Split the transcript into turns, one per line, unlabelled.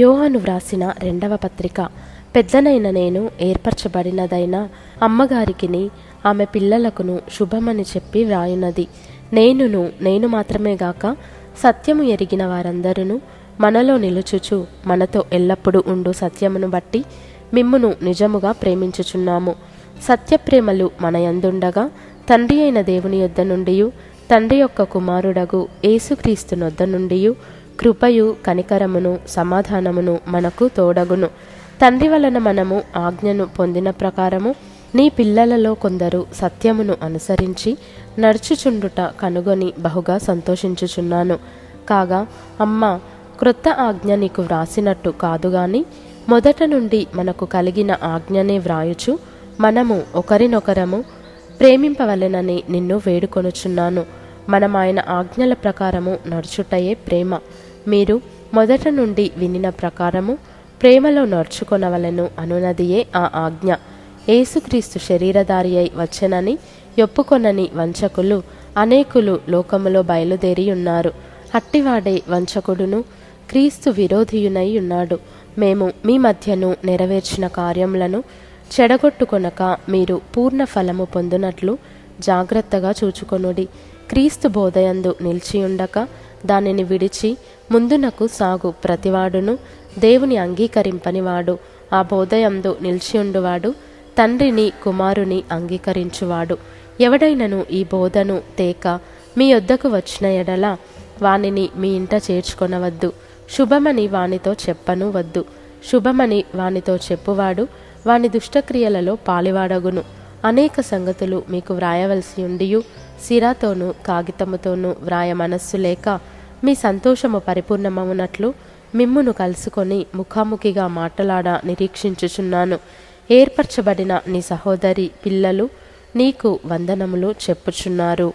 యోహాను వ్రాసిన 2వ పత్రిక. పెద్దనైన నేను ఏర్పరచబడినదైన అమ్మగారికిని ఆమె పిల్లలకును శుభమని చెప్పి వ్రాయున్నది. నేను మాత్రమే గాక సత్యము ఎరిగిన వారందరూ మనలో నిలుచుచు మనతో ఎల్లప్పుడూ ఉండు సత్యమును బట్టి మిమ్మును నిజముగా ప్రేమించుచున్నాము. సత్యప్రేమలు మన యందుండగా తండ్రి అయిన దేవుని యొద్ద నుండియు తండ్రి యొక్క కుమారుడగు యేసుక్రీస్తు నొద్ద నుండియు కృపయు కనికరమును సమాధానమును మనకు తోడగును. తండ్రి వలన మనము ఆజ్ఞను పొందిన ప్రకారము నీ పిల్లలలో కొందరు సత్యమును అనుసరించి నడుచుచుండుట కనుగొని బహుగా సంతోషించుచున్నాను. కాగా అమ్మా, క్రొత్త ఆజ్ఞ నీకు వ్రాసినట్టు కాదుగాని మొదట నుండి మనకు కలిగిన ఆజ్ఞనే వ్రాయుచు మనము ఒకరినొకరము ప్రేమింపవలెనని నిన్ను వేడుకొనుచున్నాను. మనం ఆయన ఆజ్ఞల ప్రకారము నడుచుటయే ప్రేమ. మీరు మొదట నుండి వినిన ప్రకారము ప్రేమలో నడుచుకొనవలెను అనునదియే ఆ ఆజ్ఞ. యేసుక్రీస్తు శరీరధారి అయి వచ్చెనని ఒప్పుకొనని వంచకులు అనేకులు లోకములో బయలుదేరి ఉన్నారు. అట్టివాడే వంచకుడును క్రీస్తు విరోధియునై ఉన్నాడు. మేము మీ మధ్యను నెరవేర్చిన కార్యములను చెడగొట్టుకొనక మీరు పూర్ణ ఫలము పొందునట్లు జాగ్రత్తగా చూచుకొనుడి. క్రీస్తు బోధయందు నిలిచియుండక దానిని విడిచి ముందునకు సాగు ప్రతివాడును దేవుని అంగీకరింపనివాడు. ఆ బోధయందు నిలిచియుండువాడు తండ్రిని కుమారుని అంగీకరించువాడు. ఎవడైనను ఈ బోధను తేక మీ యొద్దకు వచ్చిన ఎడల వానిని మీ ఇంట చేర్చుకొనవద్దు. శుభమని వానితో చెప్పను వద్దు. శుభమని వానితో చెప్పువాడు వాని దుష్టక్రియలలో పాలివాడగును. అనేక సంగతులు మీకు వ్రాయవలసి ఉండియు సిరాతోనూ కాగితముతోనూ వ్రాయ మనస్సు లేక మీ సంతోషము పరిపూర్ణమవునట్లు మిమ్మును కలుసుకొని ముఖాముఖిగా మాటలాడ నిరీక్షించుచున్నాను. ఏర్పరచబడిన నీ సహోదరి పిల్లలు నీకు వందనములు చెప్పుచున్నారు.